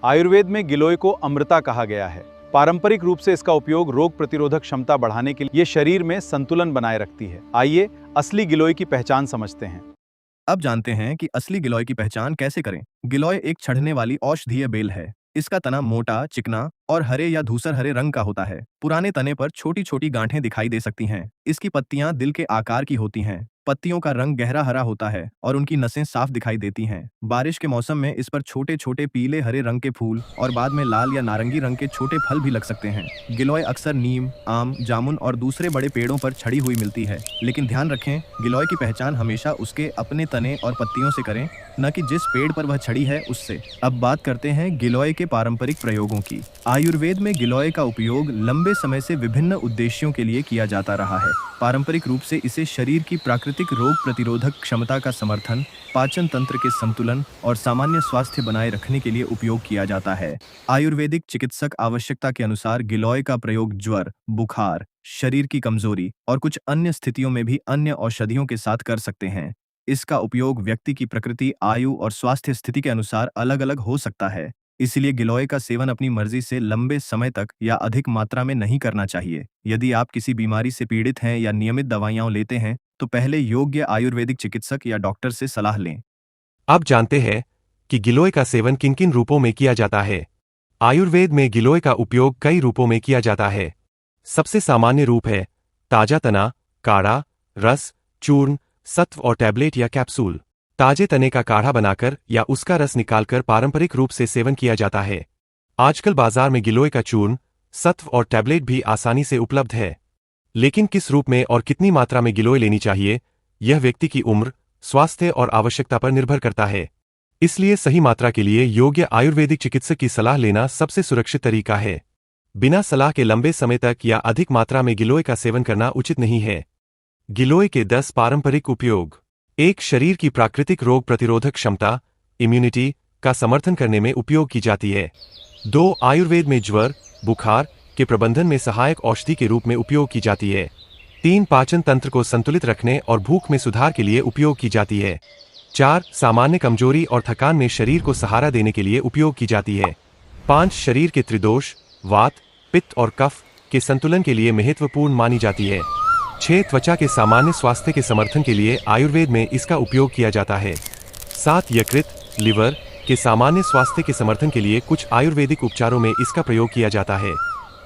आयुर्वेद में गिलोय को अमृता कहा गया है। पारंपरिक रूप से इसका उपयोग रोग प्रतिरोधक क्षमता बढ़ाने के लिए ये शरीर में संतुलन बनाए रखती है। आइए असली गिलोय की पहचान समझते हैं। अब जानते हैं कि असली गिलोय की पहचान कैसे करें। गिलोय एक चढ़ने वाली औषधीय बेल है। इसका तना मोटा, चिकना और हरे या धूसर हरे रंग का होता है। पुराने तने पर छोटी छोटी गांठें दिखाई दे सकती हैं। इसकी पत्तियां दिल के आकार की होती हैं। पत्तियों का रंग गहरा हरा होता है और उनकी नसें साफ दिखाई देती हैं। बारिश के मौसम में इस पर छोटे छोटे पीले हरे रंग के फूल और बाद में लाल या नारंगी रंग के छोटे फल भी लग सकते हैं। गिलोय अक्सर नीम, आम, जामुन और दूसरे बड़े पेड़ों पर छड़ी हुई मिलती है। लेकिन ध्यान रखें, गिलोय की पहचान हमेशा उसके अपने तने और पत्तियों से करें, न कि जिस पेड़ पर वह छड़ी है उससे। अब बात करते हैं गिलोय के पारंपरिक प्रयोगों की। आयुर्वेद में गिलोय का उपयोग लंबे समय से विभिन्न उद्देश्यों के लिए किया जाता रहा है। पारंपरिक रूप से इसे शरीर की प्राकृतिक रोग प्रतिरोधक क्षमता का समर्थन, पाचन तंत्र के संतुलन और सामान्य स्वास्थ्य बनाए रखने के लिए उपयोग किया जाता है। आयुर्वेदिक चिकित्सक आवश्यकता के अनुसार गिलोय का प्रयोग ज्वर, बुखार, शरीर की कमजोरी और कुछ अन्य स्थितियों में भी अन्य औषधियों के साथ कर सकते हैं। इसका उपयोग व्यक्ति की प्रकृति, आयु और स्वास्थ्य स्थिति के अनुसार अलग-अलग हो सकता है। इसलिए गिलोय का सेवन अपनी मर्जी से लंबे समय तक या अधिक मात्रा में नहीं करना चाहिए। यदि आप किसी बीमारी से पीड़ित हैं या नियमित दवाइयां लेते हैं, तो पहले योग्य आयुर्वेदिक चिकित्सक या डॉक्टर से सलाह लें। अब जानते हैं कि गिलोय का सेवन किन किन रूपों में किया जाता है। आयुर्वेद में गिलोय का उपयोग कई रूपों में किया जाता है। सबसे सामान्य रूप है ताजा तना, काढ़ा, रस, चूर्ण, सत्व और टैबलेट या कैप्सूल। ताजे तने का काढ़ा बनाकर या उसका रस निकालकर पारंपरिक रूप से सेवन किया जाता है। आजकल बाजार में गिलोय का चूर्ण, सत्व और टैबलेट भी आसानी से उपलब्ध है। लेकिन किस रूप में और कितनी मात्रा में गिलोय लेनी चाहिए, यह व्यक्ति की उम्र, स्वास्थ्य और आवश्यकता पर निर्भर करता है। इसलिए सही मात्रा के लिए योग्य आयुर्वेदिक चिकित्सक की सलाह लेना सबसे सुरक्षित तरीका है। बिना सलाह के लंबे समय तक या अधिक मात्रा में गिलोय का सेवन करना उचित नहीं है। गिलोय के 10 पारंपरिक उपयोग। 1. शरीर की प्राकृतिक रोग प्रतिरोधक क्षमता, इम्यूनिटी का समर्थन करने में उपयोग की जाती है। 2. आयुर्वेद में ज्वर, बुखार के प्रबंधन में सहायक औषधि के रूप में उपयोग की जाती है। 3. पाचन तंत्र को संतुलित रखने और भूख में सुधार के लिए उपयोग की जाती है। 4. सामान्य कमजोरी और थकान में शरीर को सहारा देने के लिए उपयोग की जाती है। 5. शरीर के त्रिदोष, वात, पित्त और कफ के संतुलन के लिए महत्वपूर्ण मानी जाती है। 6. त्वचा के सामान्य स्वास्थ्य के समर्थन के लिए आयुर्वेद में इसका उपयोग किया जाता है। 7. यकृत, लिवर के सामान्य स्वास्थ्य के समर्थन के लिए कुछ आयुर्वेदिक उपचारों में इसका प्रयोग किया जाता है।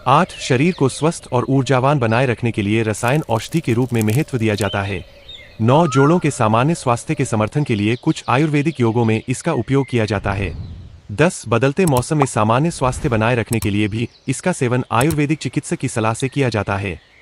8. शरीर को स्वस्थ और ऊर्जावान बनाए रखने के लिए रसायन औषधि के रूप में महत्व दिया जाता है। 9. जोड़ों के सामान्य स्वास्थ्य के समर्थन के लिए कुछ आयुर्वेदिक योगों में इसका उपयोग किया जाता है। 10. बदलते मौसम में सामान्य स्वास्थ्य बनाए रखने के लिए भी इसका सेवन आयुर्वेदिक चिकित्सक की सलाह से किया जाता है।